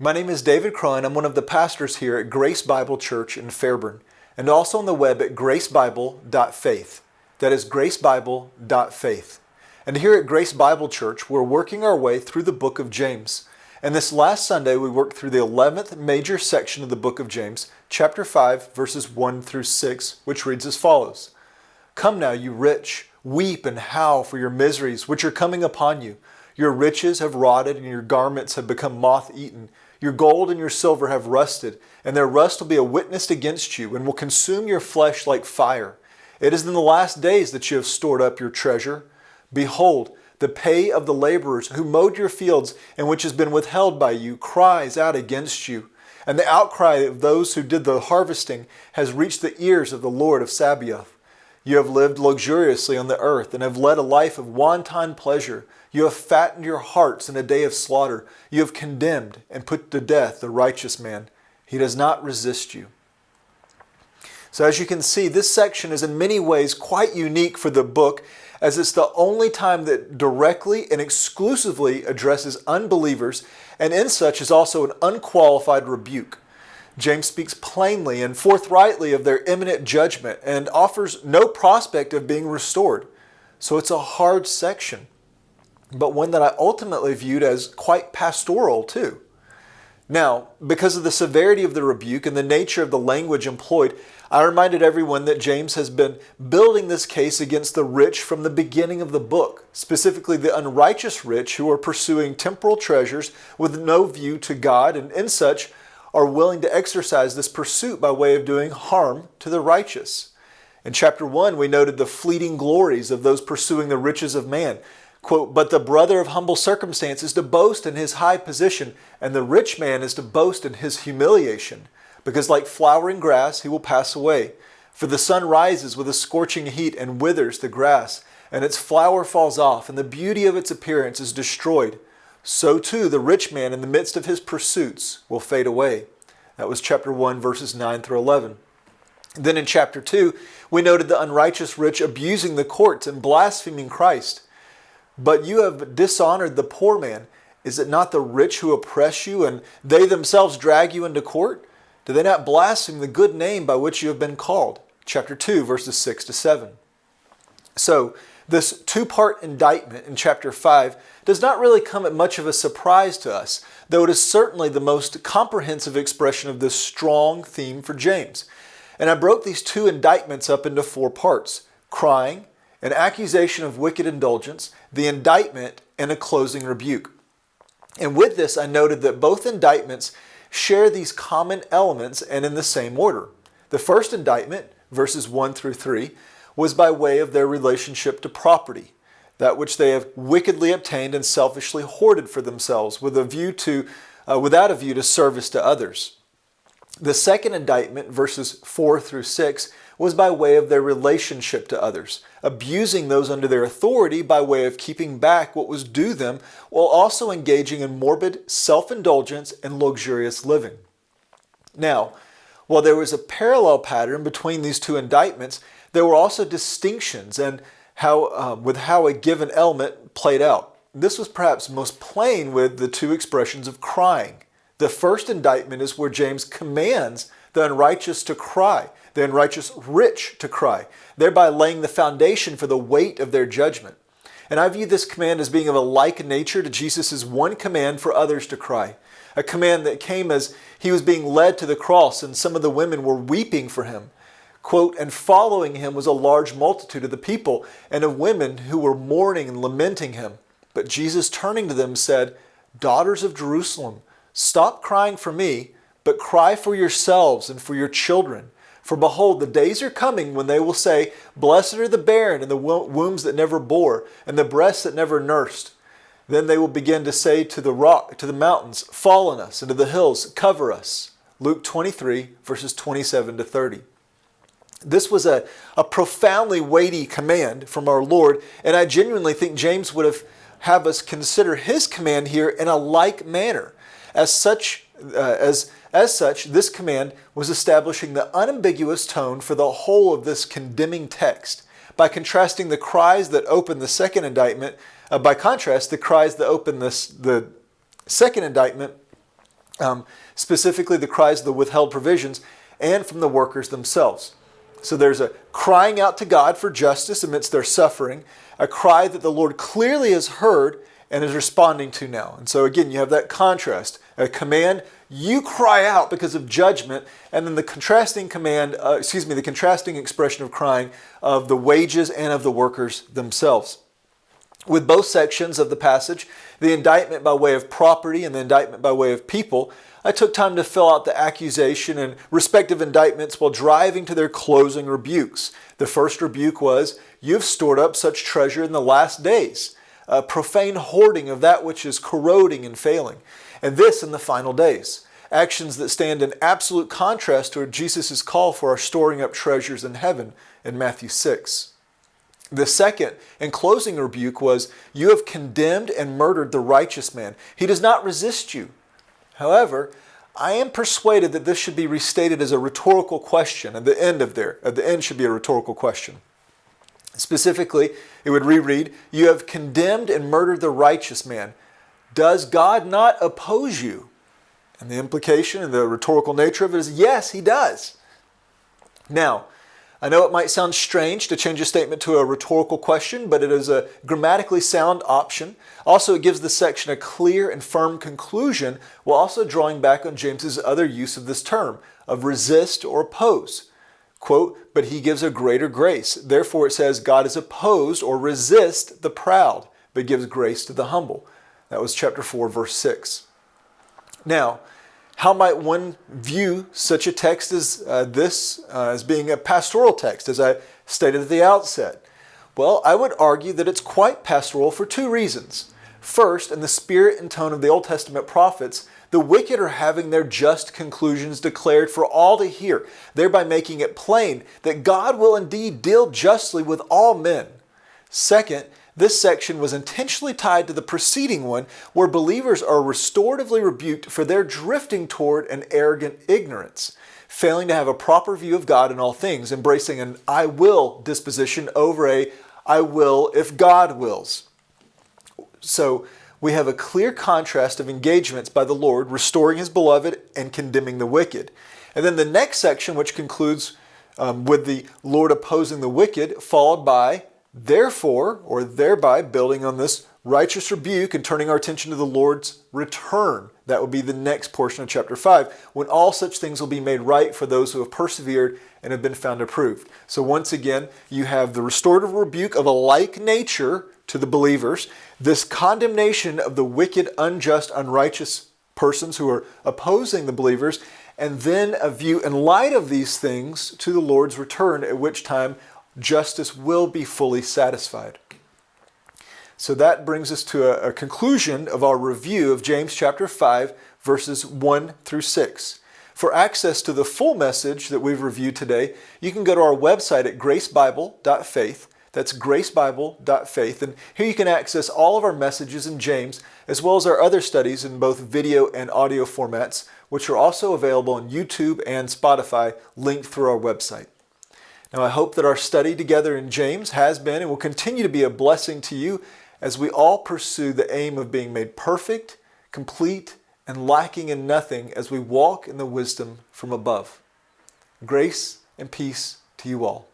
My name is David Crone. I'm one of the pastors here at Grace Bible Church in Fairburn, and also on the web at gracebible.faith. That is gracebible.faith. And here at Grace Bible Church, we're working our way through the book of James. And this last Sunday, we worked through the 11th major section of the book of James, chapter 5, verses 1 through 6, which reads as follows. Come now, you rich, weep and howl for your miseries which are coming upon you. Your riches have rotted and your garments have become moth-eaten. Your gold and your silver have rusted, and their rust will be a witness against you and will consume your flesh like fire. It is in the last days that you have stored up your treasure. Behold, the pay of the laborers who mowed your fields and which has been withheld by you cries out against you. And the outcry of those who did the harvesting has reached the ears of the Lord of Sabaoth. You have lived luxuriously on the earth and have led a life of wanton pleasure. You have fattened your hearts in a day of slaughter. You have condemned and put to death the righteous man. He does not resist you. So as you can see, this section is in many ways quite unique for the book, as it's the only time that directly and exclusively addresses unbelievers, and in such is also an unqualified rebuke. James speaks plainly and forthrightly of their imminent judgment and offers no prospect of being restored. So it's a hard section, but one that I ultimately viewed as quite pastoral too. Now, because of the severity of the rebuke and the nature of the language employed, I reminded everyone that James has been building this case against the rich from the beginning of the book, specifically the unrighteous rich who are pursuing temporal treasures with no view to God, and in such are willing to exercise this pursuit by way of doing harm to the righteous. In chapter 1, we noted the fleeting glories of those pursuing the riches of man. Quote, but the brother of humble circumstance is to boast in his high position, and the rich man is to boast in his humiliation. Because like flowering grass, he will pass away. For the sun rises with a scorching heat and withers the grass, and its flower falls off, and the beauty of its appearance is destroyed. So too the rich man in the midst of his pursuits will fade away. That was chapter 1, verses 9 through 11. Then in chapter 2, we noted the unrighteous rich abusing the courts and blaspheming Christ. But you have dishonored the poor man. Is it not the rich who oppress you, and they themselves drag you into court? Do they not blaspheme the good name by which you have been called? Chapter 2, verses 6 to 7. So, this two-part indictment in chapter 5 does not really come at much of a surprise to us, though it is certainly the most comprehensive expression of this strong theme for James. And I broke these two indictments up into 4 parts: crying, an accusation of wicked indulgence, the indictment, and a closing rebuke. And with this, I noted that both indictments share these common elements and in the same order. The first indictment, verses 1 through 3, was by way of their relationship to property, that which they have wickedly obtained and selfishly hoarded for themselves without a view to service to others. The second indictment, verses 4 through 6, was by way of their relationship to others, abusing those under their authority by way of keeping back what was due them, while also engaging in morbid self-indulgence and luxurious living. Now, while there was a parallel pattern between these two indictments, there were also distinctions and with how a given element played out. This was perhaps most plain with the two expressions of crying. The first indictment is where James commands the unrighteous to cry, the unrighteous rich to cry, thereby laying the foundation for the weight of their judgment. And I view this command as being of a like nature to Jesus' one command for others to cry, a command that came as he was being led to the cross and some of the women were weeping for him. Quote, and following him was a large multitude of the people and of women who were mourning and lamenting him. But Jesus, turning to them, said, Daughters of Jerusalem, stop crying for me, but cry for yourselves and for your children. For behold, the days are coming when they will say, Blessed are the barren and the wombs that never bore, and the breasts that never nursed. Then they will begin to say to the mountains, Fall on us, and to the hills, cover us. Luke 23, verses 27 to 30. This was a profoundly weighty command from our Lord, and I genuinely think James would have us consider his command here in a like manner. As such, this command was establishing the unambiguous tone for the whole of this condemning text. By contrasting the cries that open the second indictment, the cries that open the second indictment specifically the cries of the withheld provisions, and from the workers themselves. So there's a crying out to God for justice amidst their suffering, a cry that the Lord clearly has heard and is responding to now. And so again, you have that contrast, a command, you cry out because of judgment, and then the contrasting the contrasting expression of crying of the wages and of the workers themselves. With both sections of the passage, the indictment by way of property and the indictment by way of people, I took time to fill out the accusation and respective indictments while driving to their closing rebukes. The first rebuke was, "You've stored up such treasure in the last days," a profane hoarding of that which is corroding and failing, and this in the final days. Actions that stand in absolute contrast to Jesus' call for our storing up treasures in heaven in Matthew 6. The second and closing rebuke was, "You have condemned and murdered the righteous man. He does not resist you." However, I am persuaded that this should be restated as a rhetorical question. At the end should be a rhetorical question. Specifically, it would reread, "You have condemned and murdered the righteous man. Does God not oppose you?" And the implication and the rhetorical nature of it is, yes, he does. Now, I know it might sound strange to change a statement to a rhetorical question, but it is a grammatically sound option. Also, it gives the section a clear and firm conclusion while also drawing back on James's other use of this term, of resist or oppose. Quote, "But he gives a greater grace. Therefore it says, God is opposed or resist the proud, but gives grace to the humble." That was chapter 4, verse 6. Now, how might one view such a text as as being a pastoral text, as I stated at the outset? Well, I would argue that it's quite pastoral for two reasons. First, in the spirit and tone of the Old Testament prophets, the wicked are having their just conclusions declared for all to hear, thereby making it plain that God will indeed deal justly with all men. Second, this section was intentionally tied to the preceding one, where believers are restoratively rebuked for their drifting toward an arrogant ignorance, failing to have a proper view of God in all things, embracing an "I will" disposition over a "I will if God wills." So we have a clear contrast of engagements by the Lord, restoring his beloved and condemning the wicked. And then the next section, which concludes with the Lord opposing the wicked, followed by therefore, or thereby, building on this righteous rebuke and turning our attention to the Lord's return. That would be the next portion of chapter 5, when all such things will be made right for those who have persevered and have been found approved. So once again, you have the restorative rebuke of a like nature to the believers, this condemnation of the wicked, unjust, unrighteous persons who are opposing the believers, and then a view in light of these things to the Lord's return, at which time justice will be fully satisfied. So that brings us to a conclusion of our review of James chapter 5, verses 1 through 6. For access to the full message that we've reviewed today, you can go to our website at gracebible.faith. That's gracebible.faith. And here you can access all of our messages in James, as well as our other studies in both video and audio formats, which are also available on YouTube and Spotify, linked through our website. Now, I hope that our study together in James has been and will continue to be a blessing to you as we all pursue the aim of being made perfect, complete, and lacking in nothing as we walk in the wisdom from above. Grace and peace to you all.